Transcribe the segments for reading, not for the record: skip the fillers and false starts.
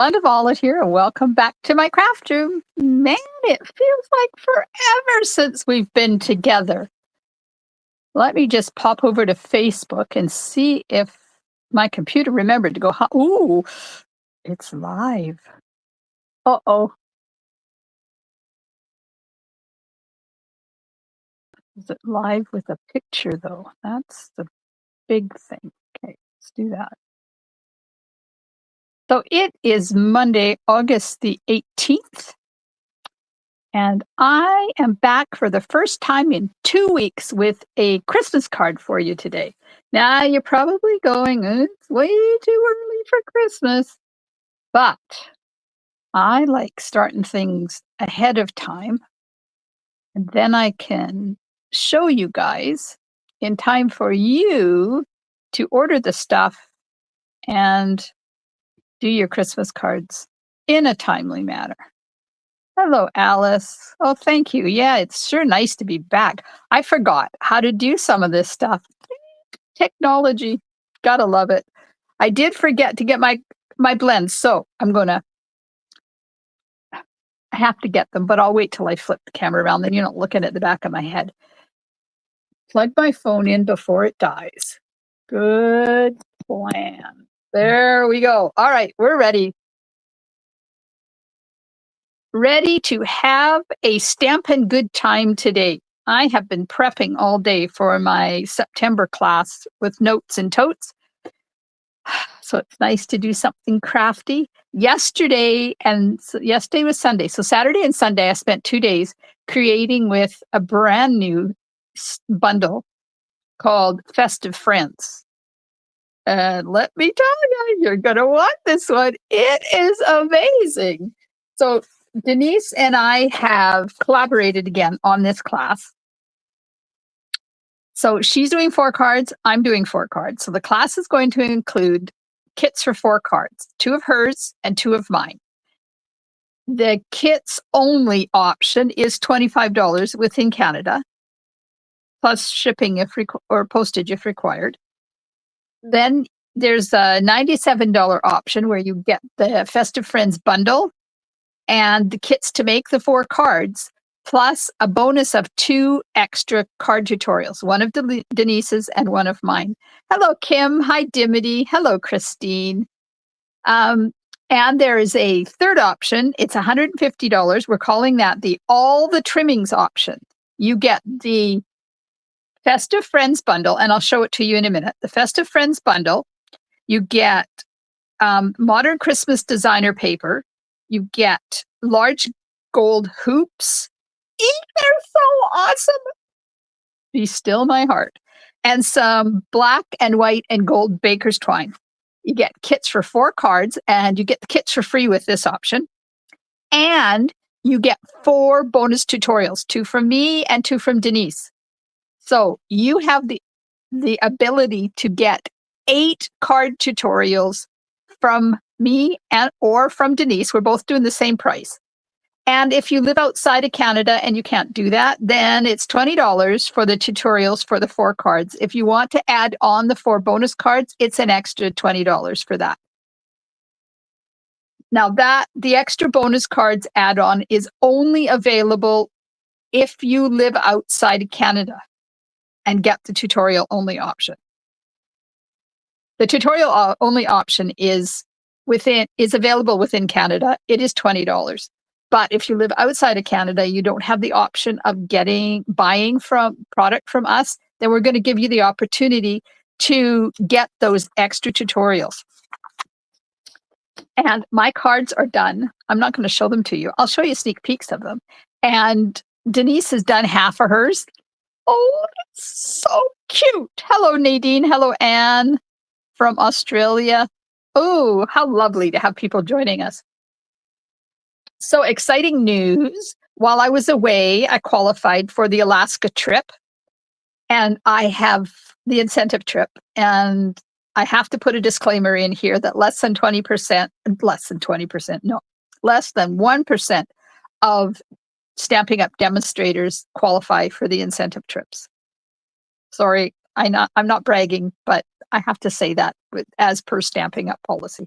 Glenda Violet here, and welcome back to my craft room. Man, it feels like forever since we've been together. Let me just pop over to Facebook and see if my computer remembered to go. Ooh, it's live. Uh-oh. Is it live with a picture, though? That's the big thing. Okay, let's do that. So it is Monday, August the 18th. And I am back for the first time in 2 weeks with a Christmas card for you today. Now, you're probably going, it's way too early for Christmas. But I like starting things ahead of time. And then I can show you guys in time for you to order the stuff and do your Christmas cards in a timely manner. Hello, Alice. Oh, thank you. Yeah, it's sure nice to be back. I forgot how to do some of this stuff. Technology. Gotta love it. I did forget to get my blends, so I have to get them, but I'll wait till I flip the camera around, then you're not looking at the back of my head. Plug my phone in before it dies. Good plan. There we go. All right, we're ready. Ready to have a Stampin' Good time today. I have been prepping all day for my September class with notes and totes. So it's nice to do something crafty. Yesterday was Sunday. So Saturday and Sunday, I spent 2 days creating with a brand new bundle called Festive Friends. And let me tell you, you're going to want this one. It is amazing. So Denise and I have collaborated again on this class. So she's doing 4 cards, I'm doing 4 cards. So the class is going to include kits for 4 cards, 2 of hers and 2 of mine. The kits only option is $25 within Canada, plus shipping or postage if required. Then there's a $97 option where you get the Festive Friends bundle and the kits to make the 4 cards, plus a bonus of 2 extra card tutorials, one of Denise's and one of mine. Hello, Kim. Hi, Dimity. Hello, Christine. And there is a third option. It's $150. We're calling that the all the trimmings option. You get the Festive Friends bundle, and I'll show it to you in a minute. The Festive Friends bundle, you get modern Christmas designer paper. You get large gold hoops. They're so awesome. Be still my heart. And some black and white and gold baker's twine. You get kits for 4 cards, and you get the kits for free with this option. And you get 4 bonus tutorials, 2 from me and 2 from Denise. So you have the ability to get 8 card tutorials from me or from Denise. We're both doing the same price. And if you live outside of Canada and you can't do that, then it's $20 for the tutorials for the 4 cards. If you want to add on the 4 bonus cards, it's an extra $20 for that. Now the extra bonus cards add-on is only available if you live outside of Canada and get the tutorial only option. The tutorial only option is available within Canada. It is $20. But if you live outside of Canada, you don't have the option of buying product from us, then we're going to give you the opportunity to get those extra tutorials. And my cards are done. I'm not going to show them to you. I'll show you sneak peeks of them. And Denise has done half of hers. Oh, that's so cute. Hello, Nadine. Hello, Anne from Australia. Oh, how lovely to have people joining us. So exciting news. While I was away, I qualified for the Alaska trip, and I have the incentive trip. And I have to put a disclaimer in here that less than 1% of Stamping Up demonstrators qualify for the incentive trips. Sorry, I'm not bragging, but I have to say that as per Stamping Up policy.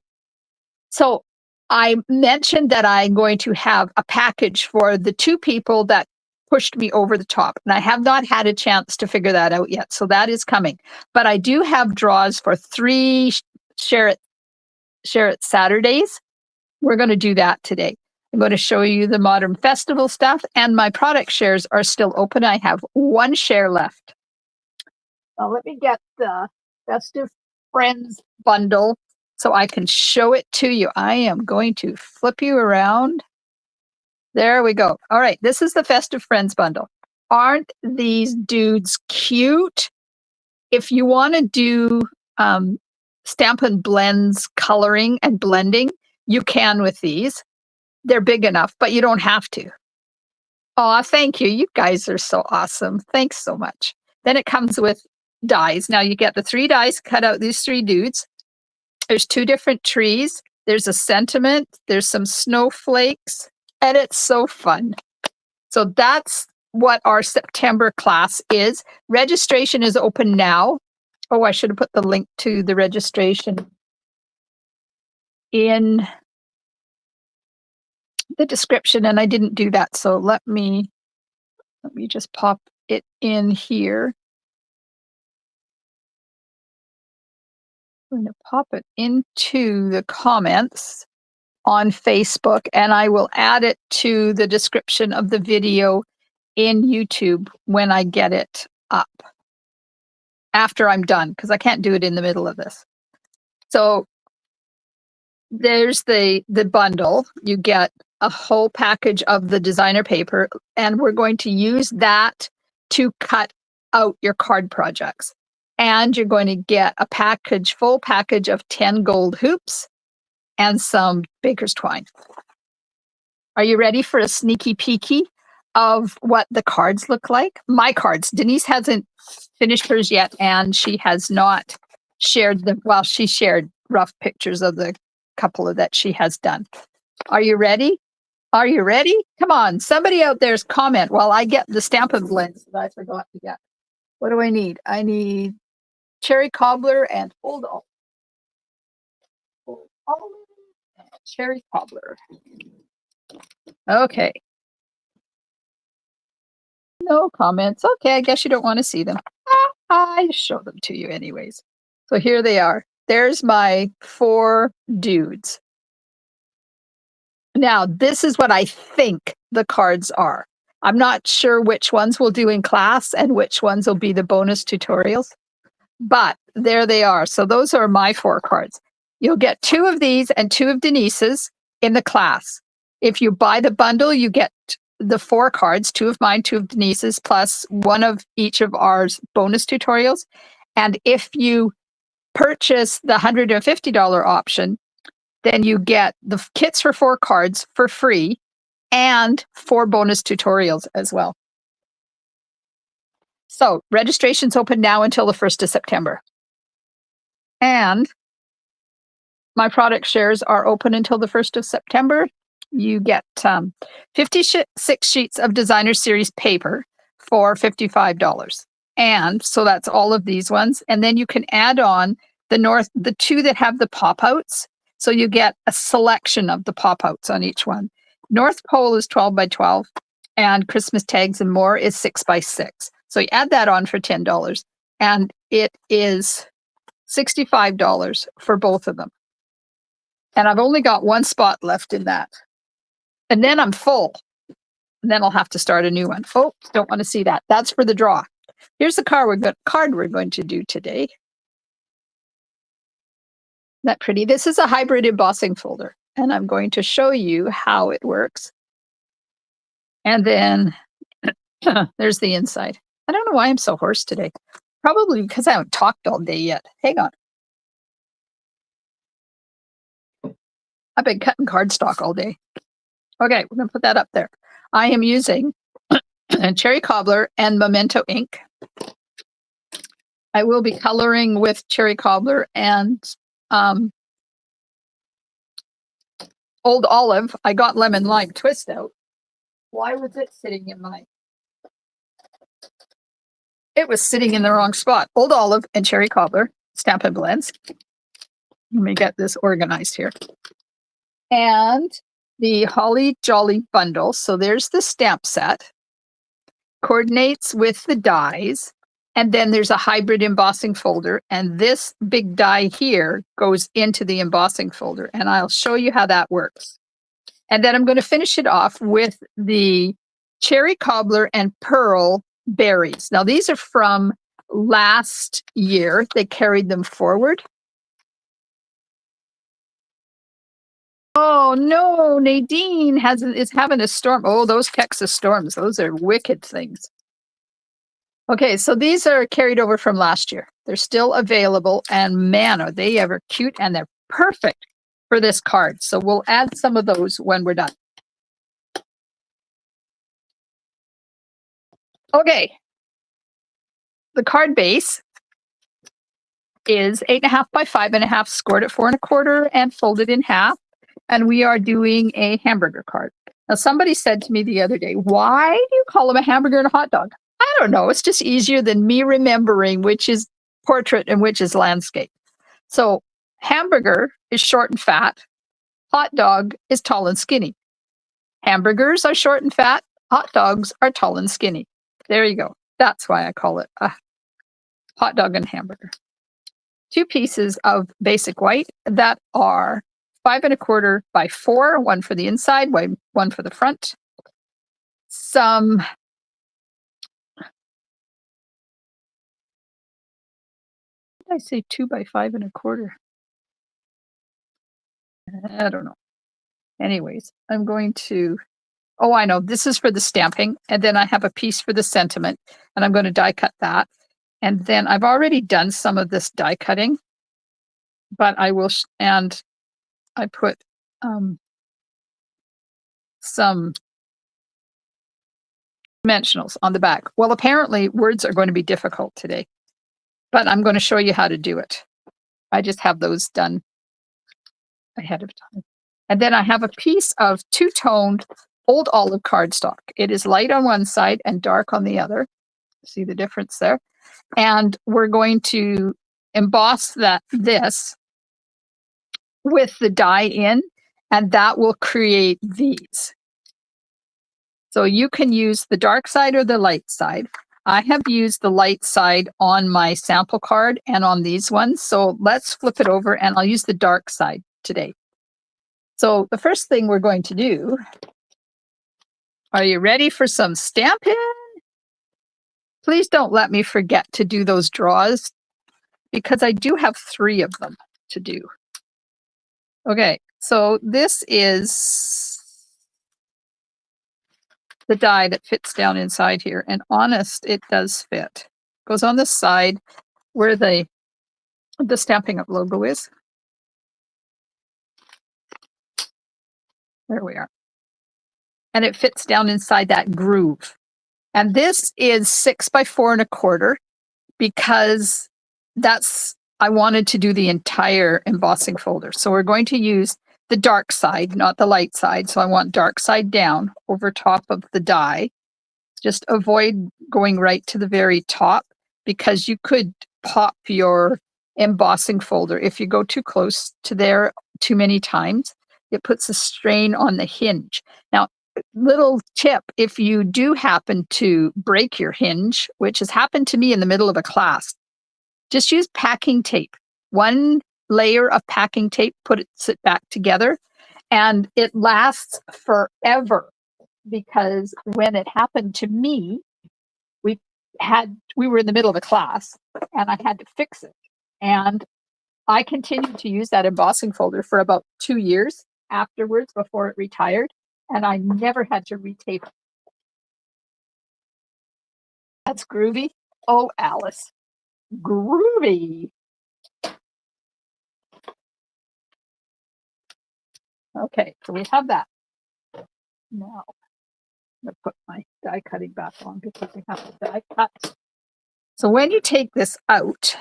So I mentioned that I'm going to have a package for the 2 people that pushed me over the top, and I have not had a chance to figure that out yet, so that is coming. But I do have draws for 3 Share It Saturdays. We're gonna do that today. I'm gonna show you the Modern Festival stuff, and my product shares are still open. I have 1 share left. Now let me get the Festive Friends bundle so I can show it to you. I am going to flip you around. There we go. All right, this is the Festive Friends bundle. Aren't these dudes cute? If you want to do Stampin' Blends coloring and blending, you can with these. They're big enough, but you don't have to. Aw, thank you. You guys are so awesome. Thanks so much. Then it comes with dies. Now you get the 3 dies, cut out these 3 dudes. There's 2 different trees. There's a sentiment. There's some snowflakes, and it's so fun. So that's what our September class is. Registration is open now. Oh, I should have put the link to the registration in the description, and I didn't do that. So let me just pop it in here. I'm going to pop it into the comments on Facebook, and I will add it to the description of the video in YouTube when I get it up after I'm done, because I can't do it in the middle of this. So there's the bundle. You get a whole package of the designer paper, and we're going to use that to cut out your card projects. And you're going to get a package, full package of 10 gold hoops and some baker's twine. Are you ready for a sneaky peeky of what the cards look like? My cards. Denise hasn't finished hers yet, and she has not shared she shared rough pictures of the couple of that she has done. Are you ready? Are you ready? Come on, somebody out there's comment while I get the Stampin' Blends that I forgot to get. What do I need? I need cherry cobbler and Old Olive. Old Olive and cherry cobbler. Okay. No comments. Okay, I guess you don't want to see them. I show them to you anyways. So here they are. There's my 4 dudes. Now, this is what I think the cards are. I'm not sure which ones we'll do in class and which ones will be the bonus tutorials, but there they are. So those are my 4 cards. You'll get 2 of these and 2 of Denise's in the class. If you buy the bundle, you get the 4 cards, 2 of mine, 2 of Denise's, plus 1 of each of ours bonus tutorials. And if you purchase the $150 option, then you get the kits for 4 cards for free and 4 bonus tutorials as well. So registration's open now until the 1st of September. And my product shares are open until the 1st of September. You get 56 sheets of designer series paper for $55. And so that's all of these ones. And then you can add on the 2 that have the pop-outs. So you get a selection of the pop-outs on each one. North Pole is 12 by 12 and Christmas tags and more is 6 by 6. So you add that on for $10 and it is $65 for both of them. And I've only got 1 spot left in that. And then I'm full. And then I'll have to start a new one. Oh, don't want to see that. That's for the draw. Here's the card we're going to do today. Isn't that pretty? This is a hybrid embossing folder. And I'm going to show you how it works. And then there's the inside. I don't know why I'm so hoarse today. Probably because I haven't talked all day yet. Hang on. I've been cutting cardstock all day. Okay, we're going to put that up there. I am using cherry cobbler and Memento ink. I will be coloring with cherry cobbler and Old Olive. I got lemon lime twist out. Why was it sitting in my... It was sitting in the wrong spot. Old Olive and cherry cobbler, Stampin' Blends. Let me get this organized here. and the Holly Jolly bundle. So there's the stamp set, coordinates with the dies. And then there's a hybrid embossing folder. And this big die here goes into the embossing folder. And I'll show you how that works. And then I'm going to finish it off with the cherry cobbler and pearl berries. Now, these are from last year. They carried them forward. Oh no, Nadine is having a storm. Oh, those Texas storms, those are wicked things. Okay, so these are carried over from last year. They're still available, and man, are they ever cute, and they're perfect for this card. So we'll add some of those when we're done. Okay, the card base is 8.5 by 5.5, scored at 4.25 and folded in half. And we are doing a hamburger card. Now, somebody said to me the other day, why do you call them a hamburger and a hot dog? I don't know. It's just easier than me remembering which is portrait and which is landscape. So hamburger is short and fat. Hot dog is tall and skinny. Hamburgers are short and fat. Hot dogs are tall and skinny. There you go. That's why I call it a hot dog and hamburger. 2 pieces of basic white that are 5.25 by 4, one for the inside, one for the front. Some did I say 2 by 5.25? I don't know. Anyways, I'm going to, oh, I know, this is for the stamping. And then I have a piece for the sentiment, and I'm going to die cut that. And then I've already done some of this die cutting, but I will, and I put some dimensionals on the back. Well, apparently words are going to be difficult today, but I'm going to show you how to do it. I just have those done ahead of time. And then I have a piece of two-toned old olive cardstock. It is light on one side and dark on the other. See the difference there? And we're going to emboss this with the die in, and that will create these. So you can use the dark side or the light side. I have used the light side on my sample card and on these ones. So let's flip it over, and I'll use the dark side today. So the first thing we're going to do, are you ready for some stamping? Please don't let me forget to do those draws, because I do have 3 of them to do. Okay, so this is the die that fits down inside here, and honest, it does fit. Goes on the side where the Stampin' Up logo is. There we are. And it fits down inside that groove. And this is 6 by 4.25 because I wanted to do the entire embossing folder. So we're going to use the dark side, not the light side. So I want dark side down over top of the die. Just avoid going right to the very top, because you could pop your embossing folder if you go too close to there too many times. It puts a strain on the hinge. Now, little tip, if you do happen to break your hinge, which has happened to me in the middle of a class, just use packing tape. 1 layer of packing tape, put it back together, and it lasts forever. Because when it happened to me, we were in the middle of a class, and I had to fix it. And I continued to use that embossing folder for about 2 years afterwards before it retired, and I never had to retape it. That's groovy. Oh, Alice. Groovy. Okay, so we have that. Now, I'm going to put my die cutting back on because we have to die cut. So when you take this out,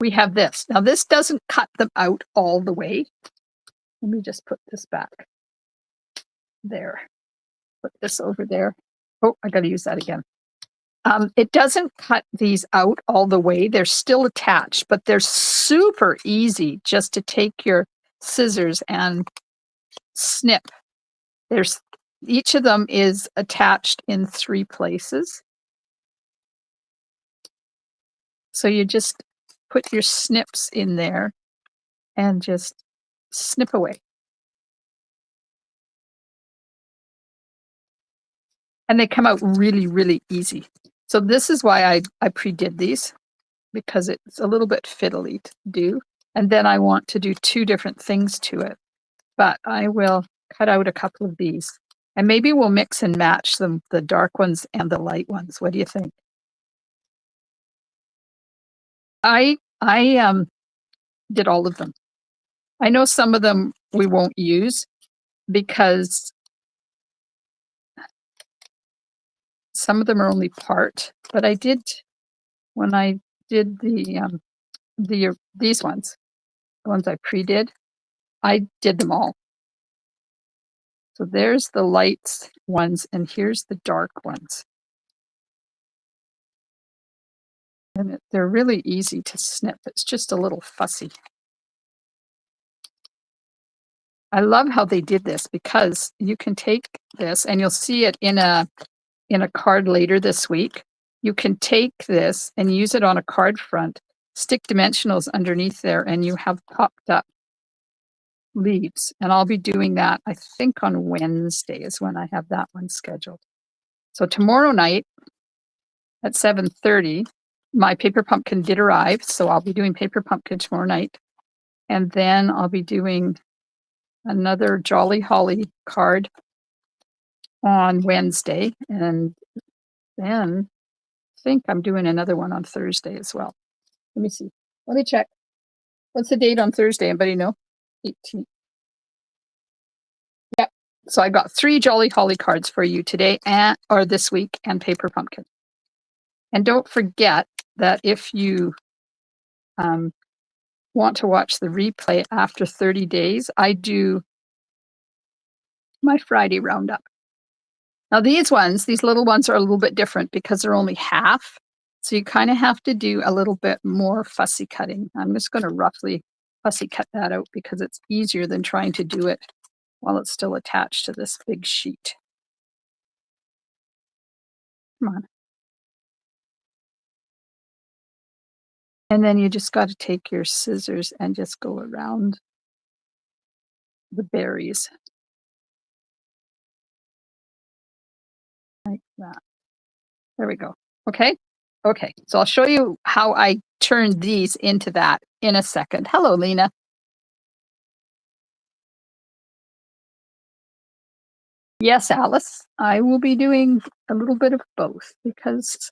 we have this. Now, this doesn't cut them out all the way. Let me just put this back there. Put this over there. Oh, I got to use that again. It doesn't cut these out all the way. They're still attached, but they're super easy just to take your scissors and snip. There's each of them is attached in 3 places. So you just put your snips in there and just snip away. And they come out really, really easy. So this is why I pre-did these, because it's a little bit fiddly to do. And then I want to do 2 different things to it. But I will cut out a couple of these. And maybe we'll mix and match them, the dark ones and the light ones. What do you think? I did all of them. I know some of them we won't use because some of them are only part, but I did when I did these ones, the ones I pre-did, I did them all. So there's the lights ones and here's the dark ones. And they're really easy to snip. It's just a little fussy. I love how they did this because you can take this and you'll see it in a card later this week. You can take this and use it on a card front, stick dimensionals underneath there, and you have popped up leaves. And I'll be doing that, I think on Wednesday is when I have that one scheduled. So tomorrow night at 7:30, my paper pumpkin did arrive. So I'll be doing paper pumpkin tomorrow night. And then I'll be doing another Jolly Holly card on Wednesday. And then I think I'm doing another one on Thursday as well. Let me see. Let me check. What's the date on Thursday? Anybody know? 18th. Yep. So I got 3 Jolly Holly cards for you today or this week and paper pumpkin. And don't forget that if you want to watch the replay after 30 days, I do my Friday roundup. Now these little ones are a little bit different because they're only half. So you kind of have to do a little bit more fussy cutting. I'm just going to roughly fussy cut that out because it's easier than trying to do it while it's still attached to this big sheet. Come on. And then you just got to take your scissors and just go around the berries. Like that. There we go. Okay. Okay. So I'll show you how I turned these into that in a second. Hello, Lena. Yes, Alice. I will be doing a little bit of both because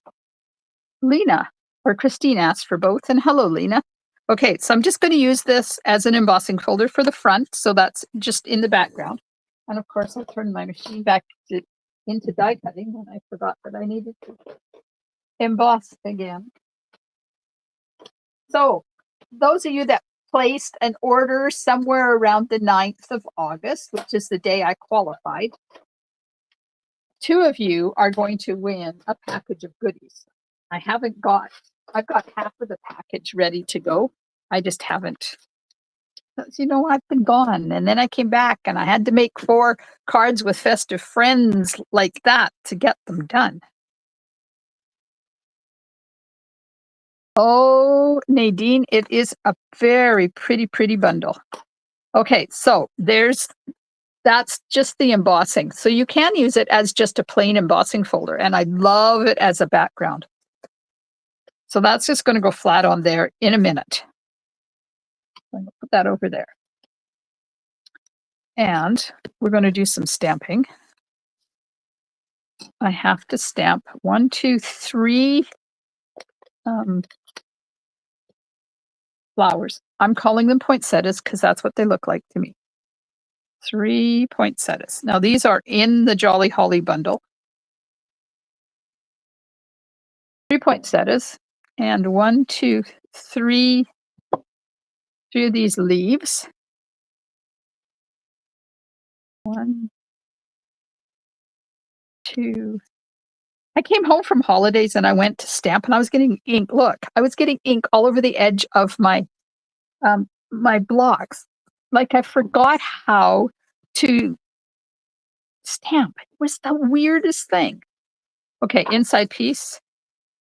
Lena or Christine asked for both. And hello, Lena. Okay, so I'm just going to use this as an embossing folder for the front. So that's just in the background. And of course, I'll turn my machine back into die cutting when I forgot that I needed to emboss again. So those of you that placed an order somewhere around the 9th of August, which is the day I qualified, 2 of you are going to win a package of goodies. I've got half of the package ready to go. I just haven't, I've been gone. And then I came back and I had to make 4 cards with festive friends like that to get them done. Oh, Nadine, it is a very pretty bundle. Okay, so that's just the embossing. So you can use it as just a plain embossing folder, and I love it as a background. So that's just going to go flat on there in a minute. I'm going to put that over there. And we're going to do some stamping. I have to stamp 1, 2, 3 flowers. I'm calling them poinsettias because that's what they look like to me. 3 poinsettias. Now these are in the Jolly Holly bundle. 3 poinsettias and 1, 2, 3 of these leaves. 1, 2, I came home from holidays and I went to stamp and I was getting ink. Look, I was getting ink all over the edge of my blocks. Like I forgot how to stamp. It was the weirdest thing. Okay, inside piece.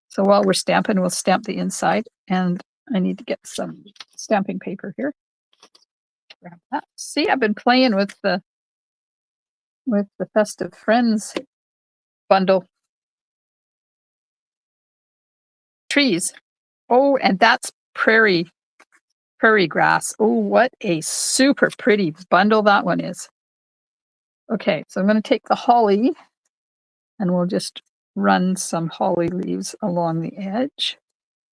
So while we're stamping, we'll stamp the inside. And I need to get some stamping paper here. Grab that. See, I've been playing with the Festive Friends bundle. Trees. Oh, and that's prairie grass. Oh, what a super pretty bundle that one is. Okay, so I'm going to take the holly and we'll just run some holly leaves along the edge.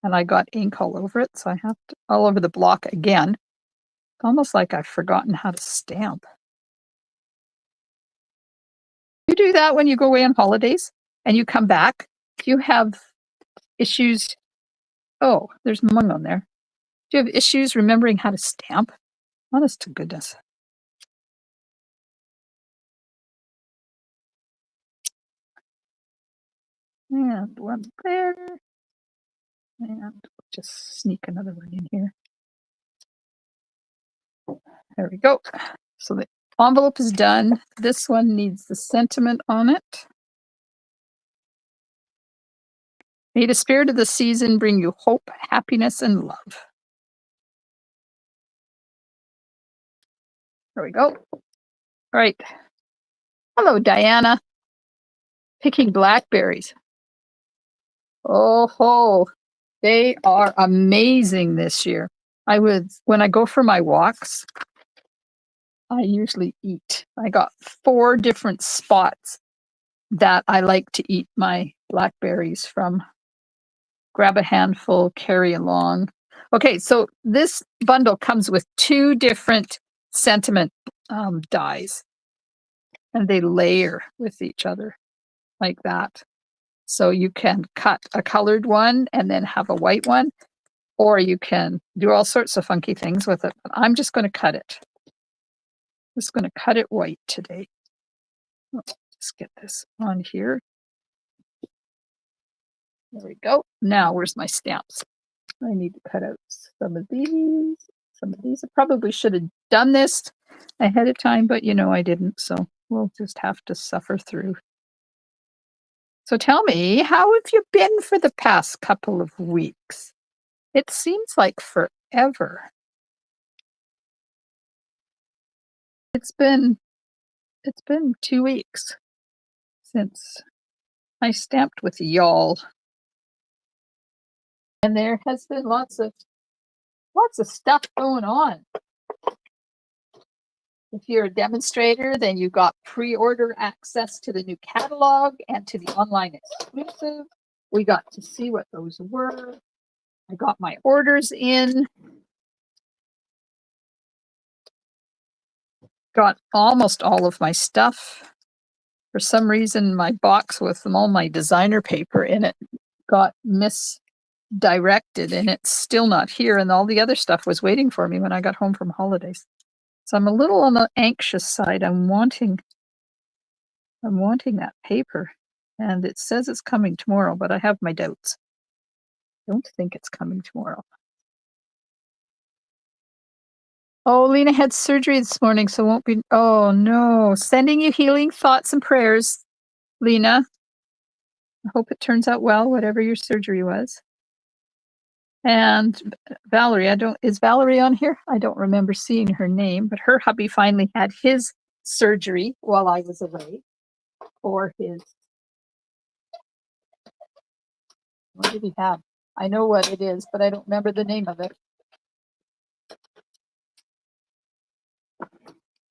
And I got ink all over it, so I have to, all over the block again. It's almost like I've forgotten how to stamp. You do that when you go away on holidays and you come back. If you have issues, oh, there's Mung on there. Do you have issues remembering how to stamp? Honest to goodness. And one there. And just sneak another one in here. There we go. So the envelope is done. This one needs the sentiment on it. May the spirit of the season bring you hope, happiness, and love. There we go. All right. Hello, Diana. Picking blackberries. Oh, ho. They are amazing this year. When I go for my walks, I usually eat. I got 4 different spots that I like to eat my blackberries from. Grab a handful, carry along. Okay, so this bundle comes with 2 different sentiment dies, and they layer with each other like that. So you can cut a colored one and then have a white one, or you can do all sorts of funky things with it. But I'm just going to cut it. I'm just going to cut it white today. Let's get this on here. There we go. Now, where's my stamps? I need to cut out some of these. Some of these. I probably should have done this ahead of time, but I didn't. So we'll just have to suffer through. So tell me, how have you been for the past couple of weeks? It seems like forever. It's been 2 weeks since I stamped with y'all. And there has been lots of stuff going on. If you're a demonstrator, then you got pre-order access to the new catalog and to the online exclusive. We got to see what those were. I got my orders in. Got almost all of my stuff. For some reason, my box with all my designer paper in it got misdirected and it's still not here. And all the other stuff was waiting for me when I got home from holidays. So I'm a little on the anxious side. I'm wanting that paper. And it says it's coming tomorrow, but I have my doubts. I don't think it's coming tomorrow. Oh, Lena had surgery this morning, so won't be. Oh, no. Sending you healing thoughts and prayers, Lena. I hope it turns out well, whatever your surgery was. And Valerie, is Valerie on here? I don't remember seeing her name, but her hubby finally had his surgery while I was away for his. What did he have? I know what it is, but I don't remember the name of it.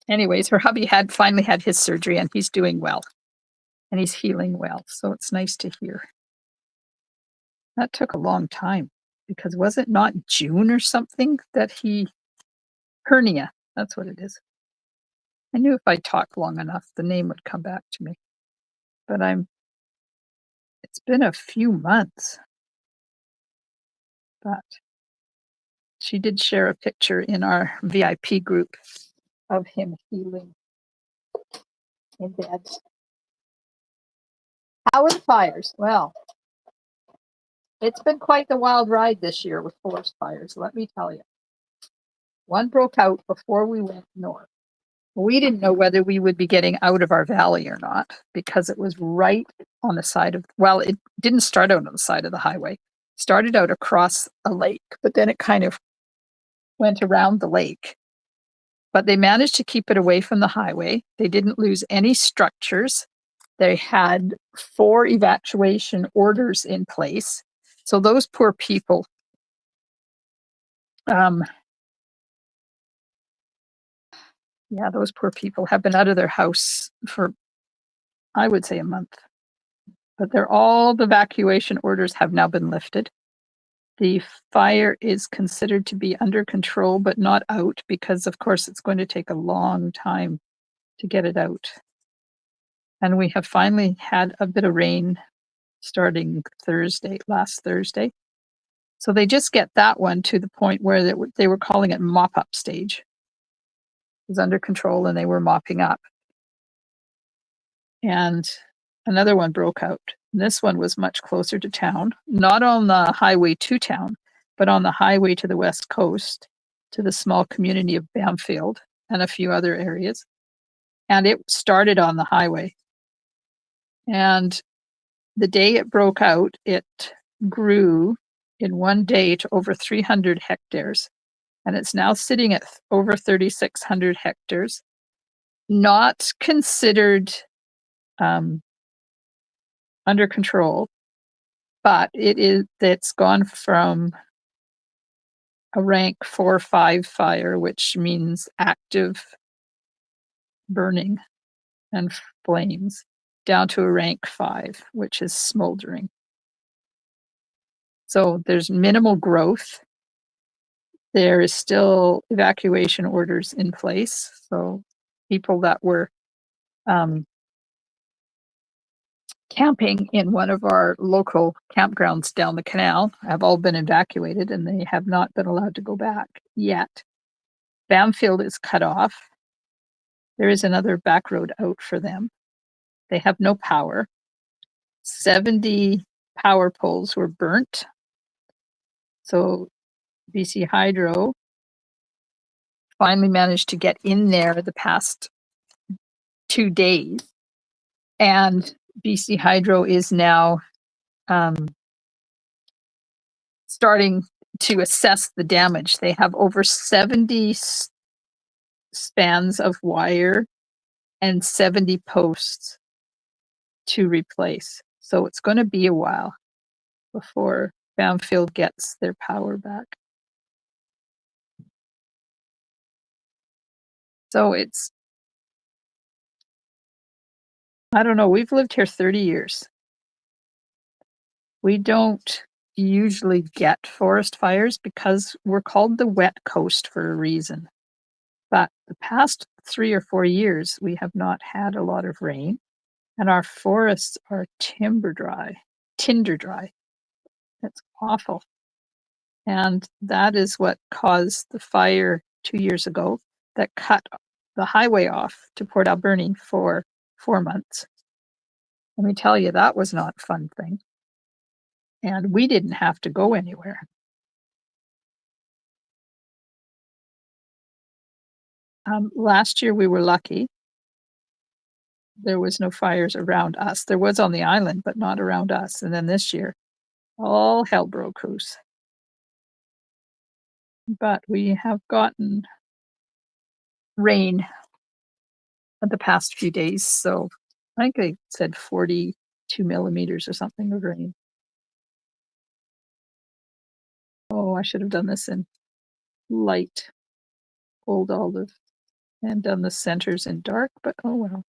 Anyways, her hubby finally had his surgery and he's doing well and he's healing well. So it's nice to hear. That took a long time because was it not June or something that hernia? That's what it is. I knew if I talked long enough, the name would come back to me. But it's been a few months. But she did share a picture in our VIP group of him healing in bed. How are the fires? Well, it's been quite the wild ride this year with forest fires, let me tell you. One broke out before we went north. We didn't know whether we would be getting out of our valley or not because it was right on the side of, well, it didn't start out on the side of the highway. It started out across a lake, but then it kind of went around the lake. But they managed to keep it away from the highway. They didn't lose any structures. They had 4 evacuation orders in place. So those poor people, those poor people have been out of their house for, I would say, a month. But all the evacuation orders have now been lifted. The fire is considered to be under control, but not out because, of course, it's going to take a long time to get it out. And we have finally had a bit of rain starting last Thursday. So they just get that one to the point where they were calling it mop-up stage. It was under control and they were mopping up. And another one broke out. This one was much closer to town, not on the highway to town, but on the highway to the west coast, to the small community of Bamfield and a few other areas. And it started on the highway. And the day it broke out, it grew in one day to over 300 hectares. And it's now sitting at over 3,600 hectares. Not considered under control, but it's gone from a rank 4 or 5 fire, which means active burning and flames, down to a rank 5, which is smoldering. So there's minimal growth. There is still evacuation orders in place. So people that were camping in one of our local campgrounds down the canal have all been evacuated and they have not been allowed to go back yet. Bamfield is cut off. There is another back road out for them. They have no power. 70 power poles were burnt. So BC Hydro finally managed to get in there the past 2 days. And BC Hydro is now starting to assess the damage. They have over 70 spans of wire and 70 posts to replace. So it's going to be a while before Bamfield gets their power back. So I don't know, we've lived here 30 years. We don't usually get forest fires because we're called the wet coast for a reason. But the past 3 or 4 years, we have not had a lot of rain, and our forests are tinder dry. It's awful. And that is what caused the fire 2 years ago that cut the highway off to Port Alberni for 4 months. Let me tell you, that was not a fun thing. And we didn't have to go anywhere. Last year we were lucky. There was no fires around us. There was on the island, but not around us. And then this year, all hell broke loose. But we have gotten rain the past few days. So I think they said 42 millimeters or something of rain. Oh, I should have done this in light old olive and done the centers in dark, but oh well,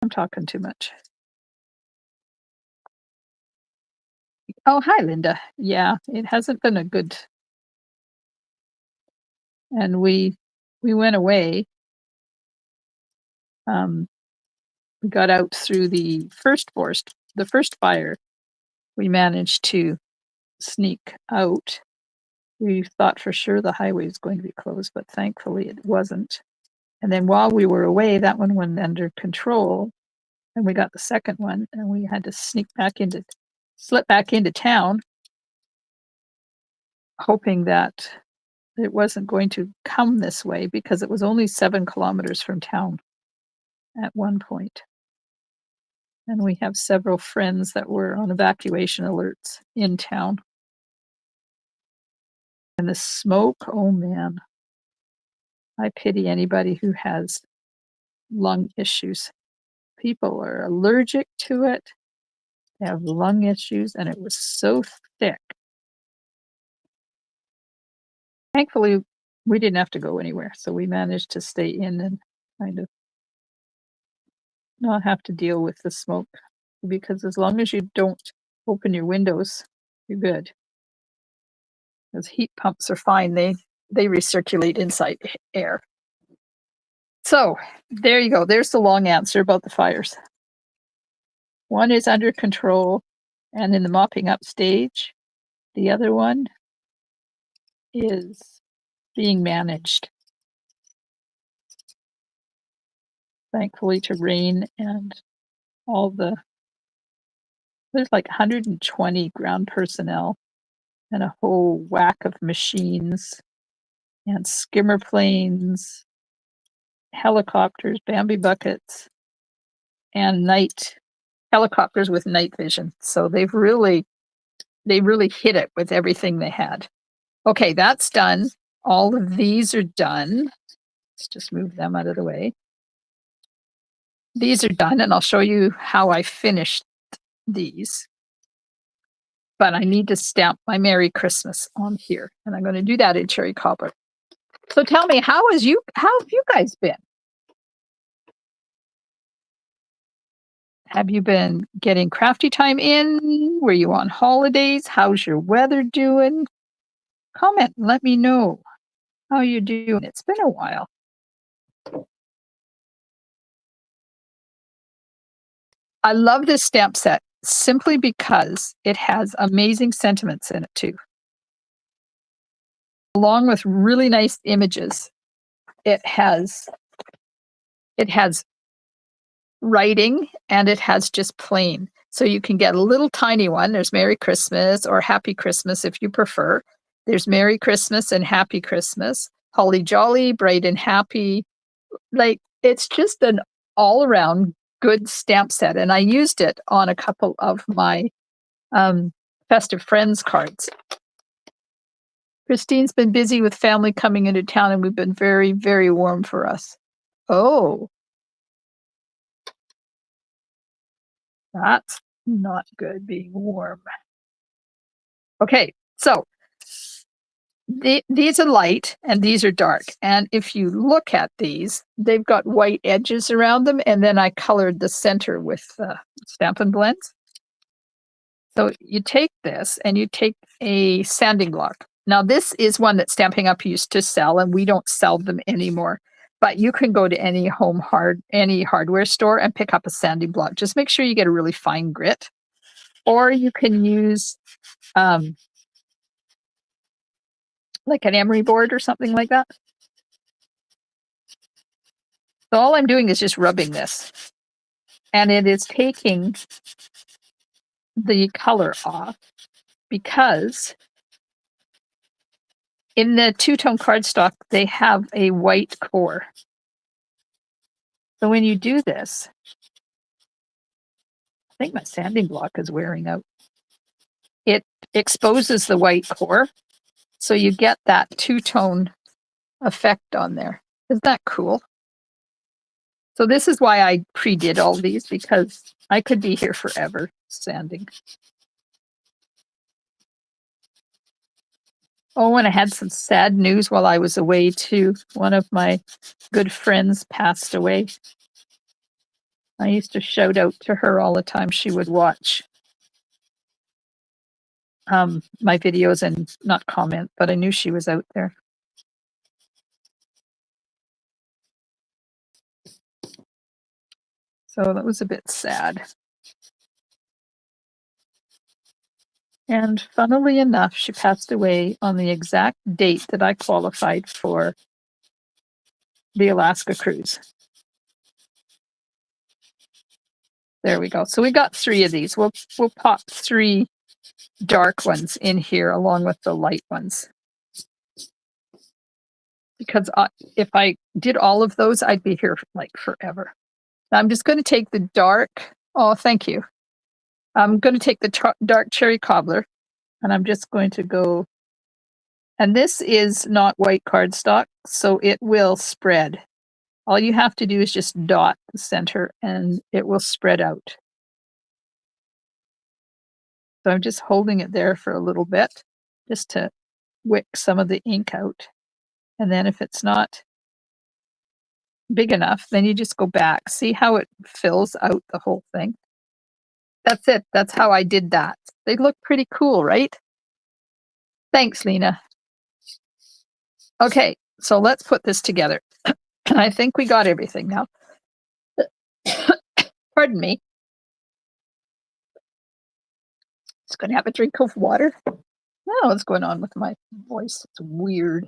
I'm talking too much. Oh, hi, Linda. Yeah, it hasn't been a good, and we went away. We got out through the first fire. We managed to sneak out. We thought for sure the highway was going to be closed, but thankfully it wasn't. And then while we were away, that one went under control, and we got the second one, and we had to slip back into town, hoping that it wasn't going to come this way because it was only 7 kilometers from town at one point. And we have several friends that were on evacuation alerts in town. And the smoke, oh man, I pity anybody who has lung issues. People are allergic to it. They have lung issues, and it was so thick. Thankfully, we didn't have to go anywhere, so we managed to stay in and kind of not have to deal with the smoke, because as long as you don't open your windows, you're good. Those heat pumps are fine. They recirculate inside air. So there you go. There's the long answer about the fires. One is under control and in the mopping up stage. The other one is being managed, thankfully, to rain and there's like 120 ground personnel and a whole whack of machines and skimmer planes, helicopters, Bambi buckets, and helicopters with night vision. So they really hit it with everything they had. Okay, that's done. All of these are done. Let's just move them out of the way. These are done, and I'll show you how I finished these. But I need to stamp my Merry Christmas on here, and I'm going to do that in cherry cobbler. So tell me, how have you guys been? Have you been getting crafty time in? Were you on holidays? How's your weather doing? Comment and let me know how you're doing. It's been a while. I love this stamp set simply because it has amazing sentiments in it too. Along with really nice images, it has writing and it has just plain. So you can get a little tiny one. There's Merry Christmas or Happy Christmas if you prefer. There's Merry Christmas and Happy Christmas, Holly Jolly, Bright and Happy. Like, it's just an all around good stamp set. And I used it on a couple of my Festive Friends cards. Christine's been busy with family coming into town, and we've been very, very warm for us. Oh, that's not good, being warm. Okay, so these are light and these are dark. And if you look at these, they've got white edges around them. And then I colored the center with Stampin' Blends. So you take this and you take a sanding block. Now, this is one that Stampin' Up! Used to sell, and we don't sell them anymore. But you can go to any any hardware store and pick up a sanding block. Just make sure you get a really fine grit. Or you can use like an emery board or something like that. So all I'm doing is just rubbing this. And it is taking the color off because in the two-tone cardstock, they have a white core. So when you do this, I think my sanding block is wearing out. It exposes the white core, so you get that two-tone effect on there. Isn't that cool? So this is why I pre-did all these, because I could be here forever sanding. Oh, and I had some sad news while I was away too. One of my good friends passed away. I used to shout out to her all the time. She would watch my videos and not comment, but I knew she was out there. So that was a bit sad. And funnily enough, she passed away on the exact date that I qualified for the Alaska cruise. There we go. So we got 3 of these. We'll pop 3 dark ones in here along with the light ones. Because if I did all of those, I'd be here like forever. Now I'm just going to take the dark. Oh, thank you. I'm going to take the dark cherry cobbler, and I'm just going to go. And this is not white cardstock, so it will spread. All you have to do is just dot the center, and it will spread out. So I'm just holding it there for a little bit, just to wick some of the ink out. And then if it's not big enough, then you just go back. See how it fills out the whole thing? That's it. That's how I did that. They look pretty cool, right? Thanks, Lena. Okay, so let's put this together. I think we got everything now. Pardon me. Just going to have a drink of water. I don't know what's going on with my voice. It's weird.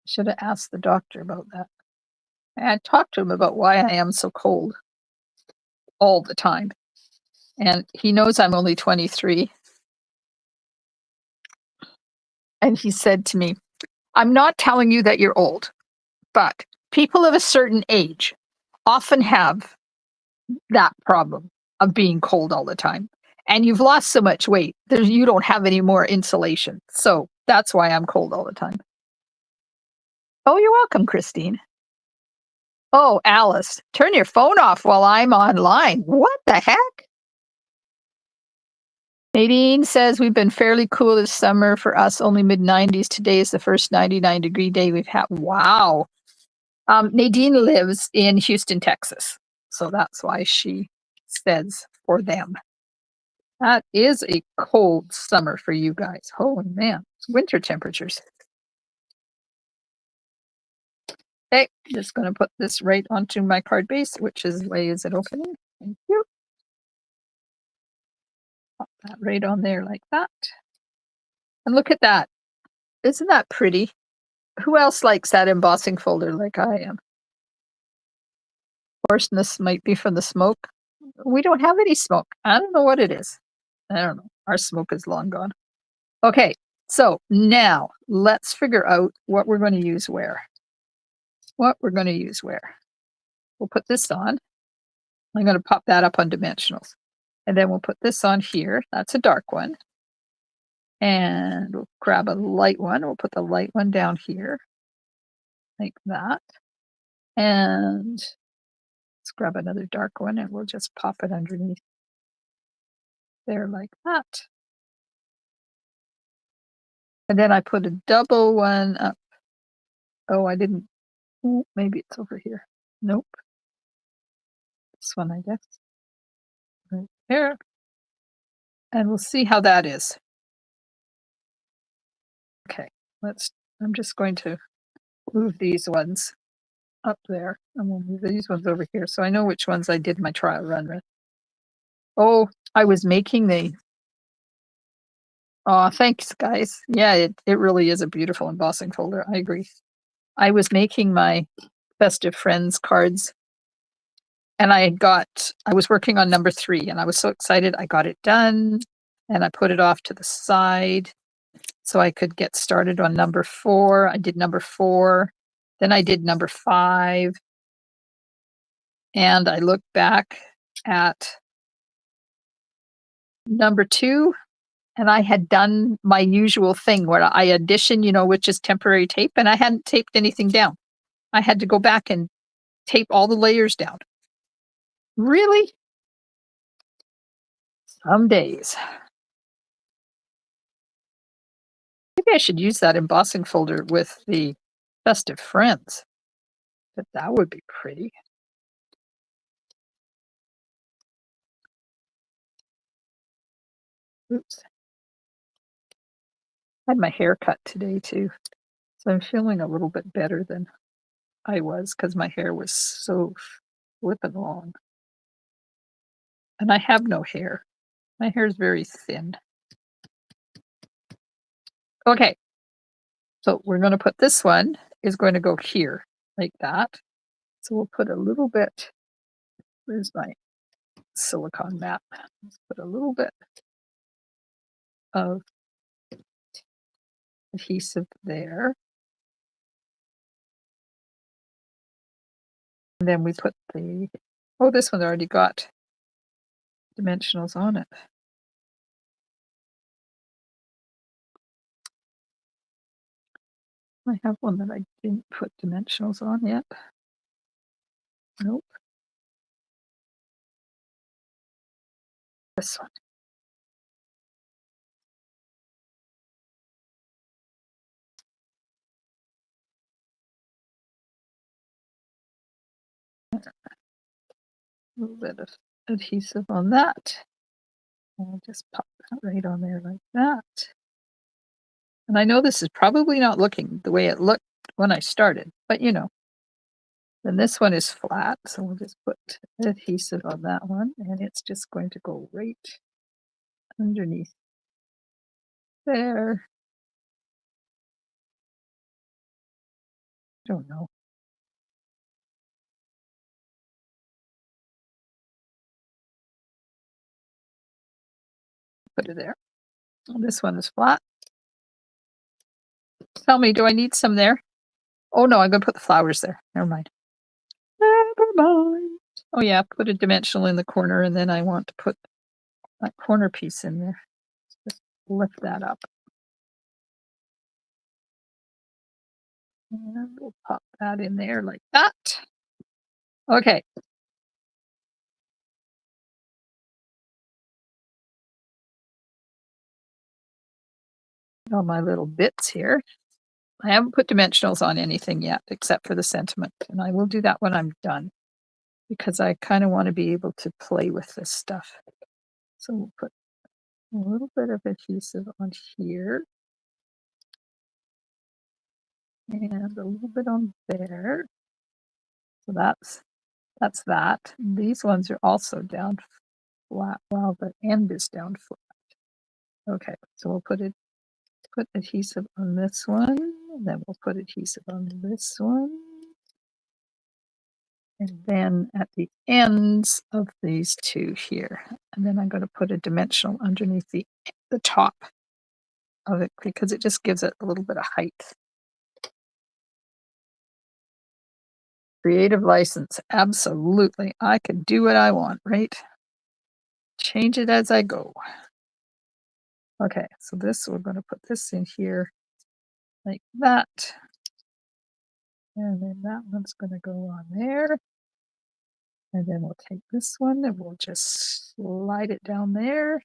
Should have asked the doctor about that. I talked to him about why I am so cold all the time. And he knows I'm only 23. And he said to me, I'm not telling you that you're old, but people of a certain age often have that problem of being cold all the time. And you've lost so much weight, you don't have any more insulation. So that's why I'm cold all the time. Oh, you're welcome, Christine. Oh, Alice, turn your phone off while I'm online. What the heck? Nadine says we've been fairly cool this summer. For us, only mid-90s. Today is the first 99-degree day we've had. Wow. Nadine lives in Houston, Texas. So that's why she says for them. That is a cold summer for you guys. Oh, man. It's winter temperatures. Okay, just going to put this right onto my card base, which is way is it opening? Thank you. Pop that right on there like that. And look at that. Isn't that pretty? Who else likes that embossing folder like I am? Hoarseness might be from the smoke. We don't have any smoke. I don't know what it is. I don't know. Our smoke is long gone. Okay, so now let's figure out what we're going to use where. What we're going to use where. We'll put this on. I'm going to pop that up on dimensionals. And then we'll put this on here. That's a dark one. And we'll grab a light one. We'll put the light one down here. Like that. And let's grab another dark one and we'll just pop it underneath there like that. And then I put a double one up. Oh, I didn't. Oh, maybe it's over here. Nope. This one, I guess. Right there. And we'll see how that is. Okay, I'm just going to move these ones up there. And we'll move these ones over here. So I know which ones I did my trial run with. Oh, I was making the. Oh, thanks, guys. Yeah, it really is a beautiful embossing folder. I agree. I was making my Festive Friends cards and I was working on number 3 and I was so excited. I got it done and I put it off to the side so I could get started on number 4. I did number 4. Then I did number 5. And I looked back at number 2 and I had done my usual thing where I addition, which is temporary tape, and I hadn't taped anything down. I had to go back and tape all the layers down. Really? Some days. Maybe I should use that embossing folder with the Festive Friends. But that would be pretty. Oops. I had my hair cut today too. So I'm feeling a little bit better than I was because my hair was so flippin' long. And I have no hair. My hair is very thin. Okay. So we're going to put this one is going to go here like that. So we'll put a little bit, where's my silicone mat? Let's put a little bit of adhesive there. And then we put the, oh, this one's already got dimensionals on it. I have one that I didn't put dimensionals on yet. Nope. This one. A little bit of adhesive on that. And I'll just pop that right on there like that. And I know this is probably not looking the way it looked when I started, but you know. Then this one is flat, so we'll just put adhesive on that one, and it's just going to go right underneath there. Don't know. Put it there. And this one is flat. Tell me, do I need some there? Oh no, I'm gonna put the flowers there. Never mind. Never mind. Oh yeah, put a dimensional in the corner, and then I want to put that corner piece in there. Just lift that up. And we'll pop that in there like that. Okay. All my little bits here. I haven't put dimensionals on anything yet, except for the sentiment, and I will do that when I'm done, because I kind of want to be able to play with this stuff. So we'll put a little bit of adhesive on here, and a little bit on there. So that's that. These ones are also down flat. Well, the end is down flat. Okay, so we'll put adhesive on this one, and then we'll put adhesive on this one. And then at the ends of these two here, and then I'm going to put a dimensional underneath the top of it because it just gives it a little bit of height. Creative license, absolutely. I can do what I want, right? Change it as I go. Okay, so this, we're going to put this in here like that. And then that one's going to go on there. And then we'll take this one and we'll just slide it down there.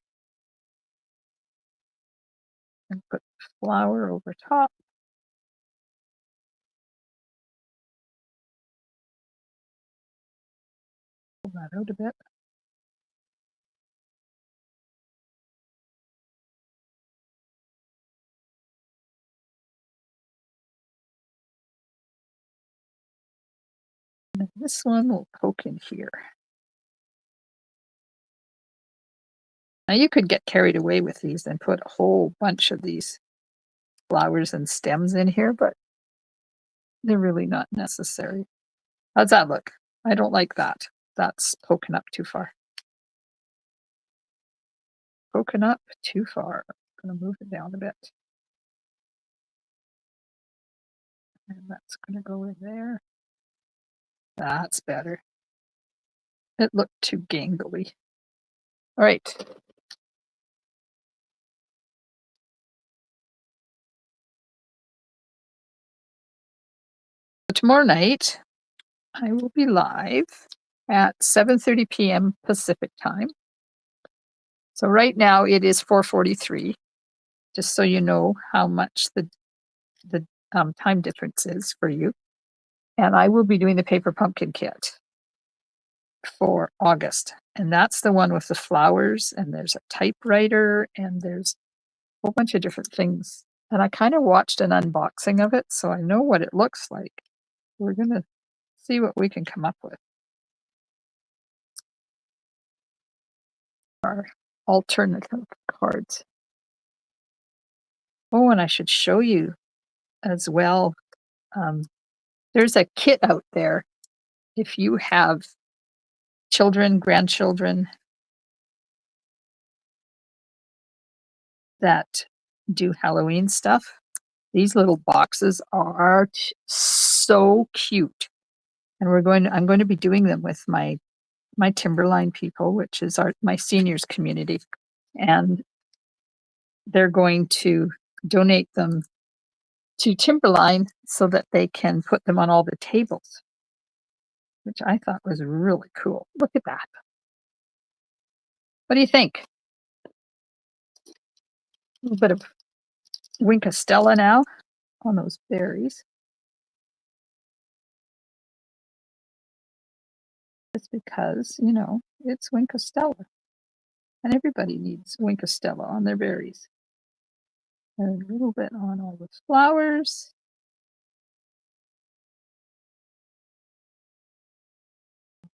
And put flower over top. Pull that out a bit. And this one will poke in here. Now you could get carried away with these and put a whole bunch of these flowers and stems in here, but they're really not necessary. How's that look? I don't like that. That's poking up too far. Poking up too far. I'm going to move it down a bit. And that's going to go in there. That's better. It looked too gangly. All right. Tomorrow night, I will be live at 7:30 p.m. Pacific time. So right now it is 4:43, just so you know how much the time difference is for you. And I will be doing the paper pumpkin kit for August. And that's the one with the flowers, and there's a typewriter, and there's a whole bunch of different things. And I kind of watched an unboxing of it, so I know what it looks like. We're going to see what we can come up with. Our alternative cards. Oh, and I should show you as well. There's a kit out there if you have children, grandchildren that do Halloween stuff. These little boxes are so cute. And I'm going to be doing them with my Timberline people, which is my seniors community. And they're going to donate them to Timberline so that they can put them on all the tables, which I thought was really cool. Look at that. What do you think? A little bit of Winkostella now on those berries. Just because, it's Winkostella. And everybody needs Winkostella on their berries. And a little bit on all the flowers.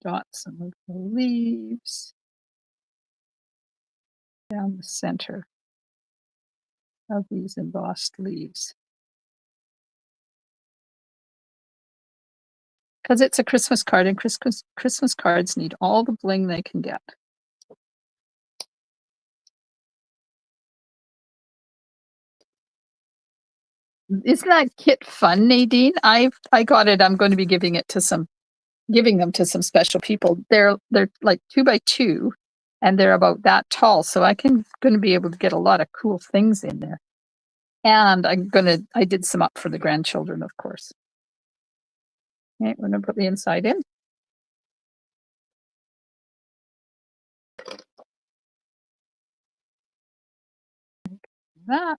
Dot some of the leaves down the center of these embossed leaves. Because it's a Christmas card, and Christmas cards need all the bling they can get. Isn't that kit fun, Nadine? I got it. I'm going to be giving them to some special people. They're like 2 by 2, and they're about that tall, so going to be able to get a lot of cool things in there. And I did some up for the grandchildren, of course. Okay, we're going to put the inside in. That.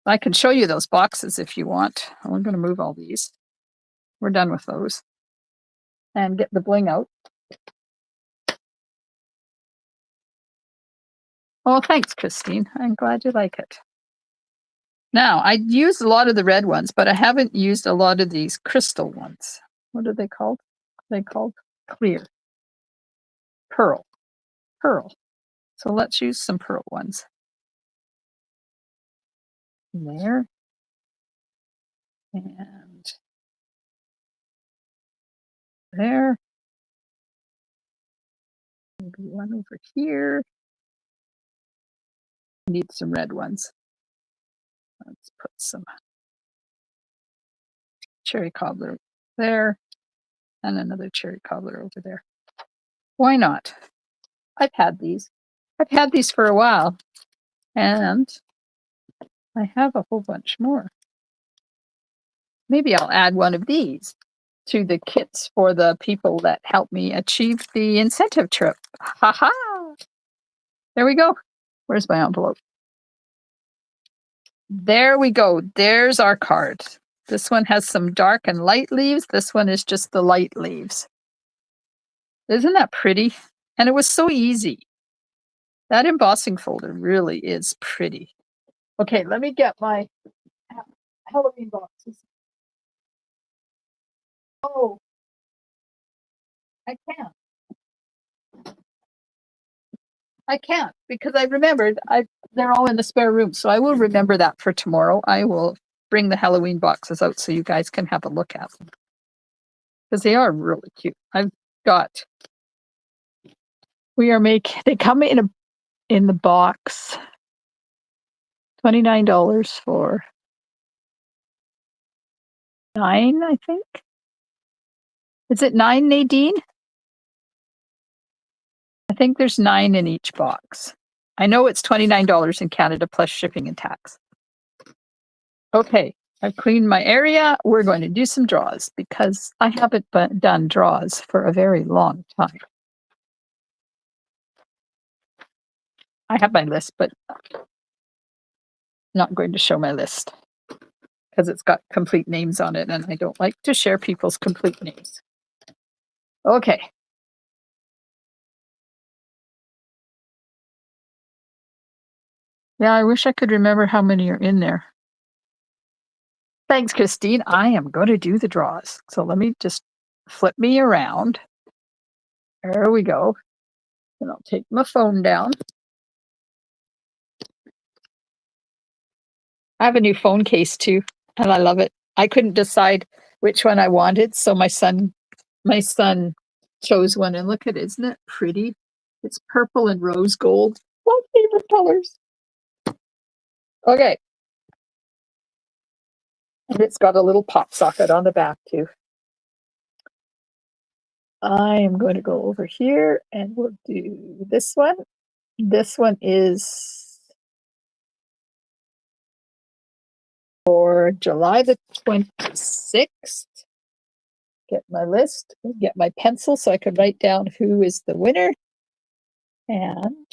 I can show you those boxes if you want. I'm going to move all these. We're done with those. And get the bling out. Oh, thanks, Christine. I'm glad you like it. Now, I used a lot of the red ones, but I haven't used a lot of these crystal ones. What are they called? They're called clear. Pearl. So let's use some pearl ones. There. And there. Maybe one over here. Need some red ones. Let's put some cherry cobbler there and another cherry cobbler over there. Why not? I've had these for a while, and I have a whole bunch more. Maybe I'll add one of these to the kits for the people that help me achieve the incentive trip. Ha ha! There we go. Where's my envelope? There we go. There's our card. This one has some dark and light leaves. This one is just the light leaves. Isn't that pretty? And it was so easy. That embossing folder really is pretty. Okay, let me get my Halloween boxes. Oh, I can't. I can't because I remembered they're all in the spare room. So I will remember that for tomorrow. I will bring the Halloween boxes out so you guys can have a look at them. Because they are really cute. They come in the box. $29 for 9, I think. Is it 9, Nadine? I think there's 9 in each box. I know it's $29 in Canada plus shipping and tax. Okay, I've cleaned my area. We're going to do some draws because I haven't done draws for a very long time. I have my list, but not going to show my list because it's got complete names on it and I don't like to share people's complete names. Okay. Yeah, I wish I could remember how many are in there. Thanks, Christine. I am going to do the draws. So let me just flip me around. There we go. And I'll take my phone down. I have a new phone case too, and I love it. I couldn't decide which one I wanted, so my son chose one, and look at it, isn't it pretty? It's purple and rose gold. My favorite colors. Okay. And it's got a little pop socket on the back too. I am going to go over here and we'll do this one. This one is for July the 26th. Get my list, get my pencil so I can write down who is the winner. And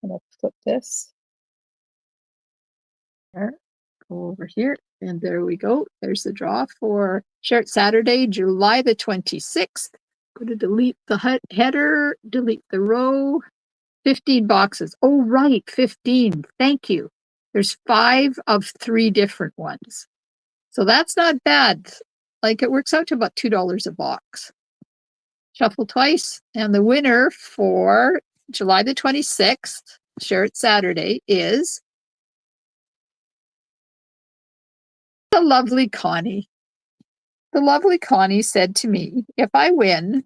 I'm going to flip this. There, go over here, and there we go. There's the draw for Shirt Saturday, July the 26th. Go to delete the header, delete the row. 15 boxes. Oh, right, 15. Thank you. There's 5 of 3 different ones. So that's not bad. Like it works out to about $2 a box. Shuffle twice. And the winner for July the 26th, Shirt Saturday, is the lovely Connie. The lovely Connie said to me, if I win,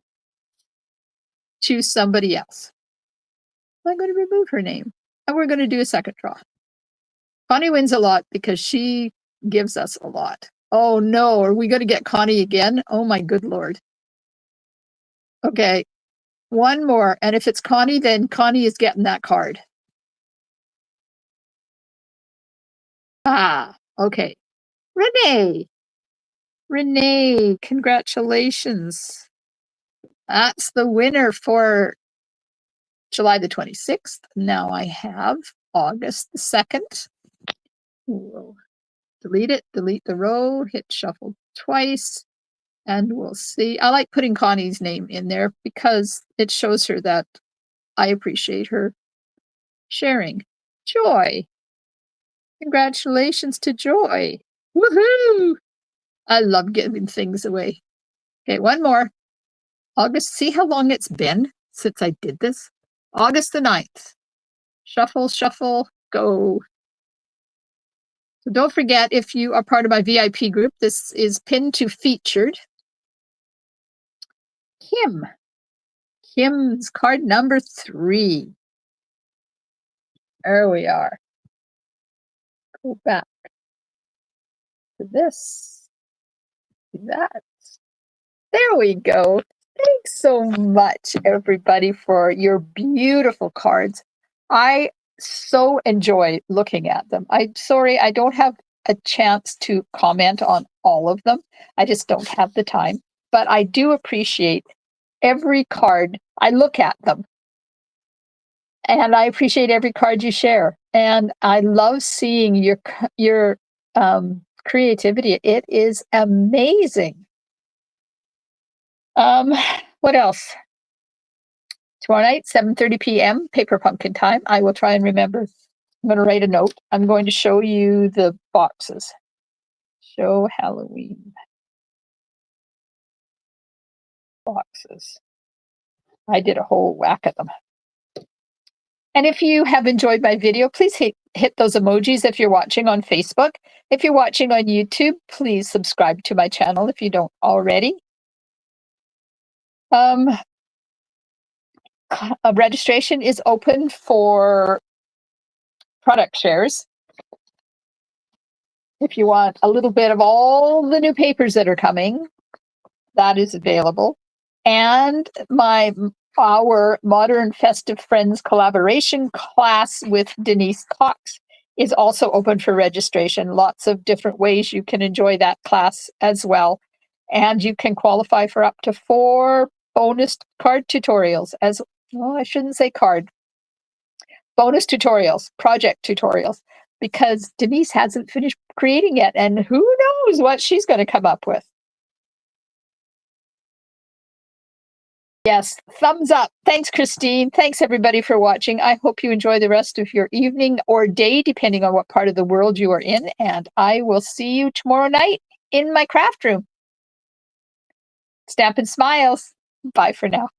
choose somebody else. I'm going to remove her name. And we're going to do a second draw. Connie wins a lot because she gives us a lot. Oh no, are we going to get Connie again? Oh my good Lord. Okay, one more. And if it's Connie, then Connie is getting that card. Ah, okay. Renee. Renee, congratulations. That's the winner for July the 26th. Now I have August the 2nd. We'll delete it, delete the row, hit shuffle twice. And we'll see. I like putting Connie's name in there because it shows her that I appreciate her sharing. Joy. Congratulations to Joy. Woohoo! I love giving things away. Okay, one more. August, see how long it's been since I did this? August the 9th. Shuffle, shuffle, go. So don't forget, if you are part of my VIP group, this is pinned to featured. Kim. Kim's card number 3. There we are. Go back to this, to that. There we go. Thanks so much, everybody, for your beautiful cards. I so enjoy looking at them. I'm sorry I don't have a chance to comment on all of them. I just don't have the time. But I do appreciate every card. I look at them. And I appreciate every card you share. And I love seeing your creativity. It is amazing. What else? Tomorrow night, 7:30 p.m., Paper Pumpkin time. I will try and remember. I'm going to write a note. I'm going to show you the boxes. Show Halloween boxes. I did a whole whack of them. And if you have enjoyed my video, please hit those emojis if you're watching on Facebook. If you're watching on YouTube, please subscribe to my channel if you don't already. Registration is open for product shares. If you want a little bit of all the new papers that are coming, that is available. And our Modern Festive Friends collaboration class with Denise Cox is also open for registration. Lots of different ways you can enjoy that class as well. And you can qualify for up to 4 bonus card tutorials I shouldn't say card. Bonus tutorials, project tutorials, because Denise hasn't finished creating yet, and who knows what she's going to come up with. Yes, thumbs up. Thanks, Christine. Thanks, everybody, for watching. I hope you enjoy the rest of your evening or day, depending on what part of the world you are in, and I will see you tomorrow night in my craft room. Stampin' Smiles. Bye for now.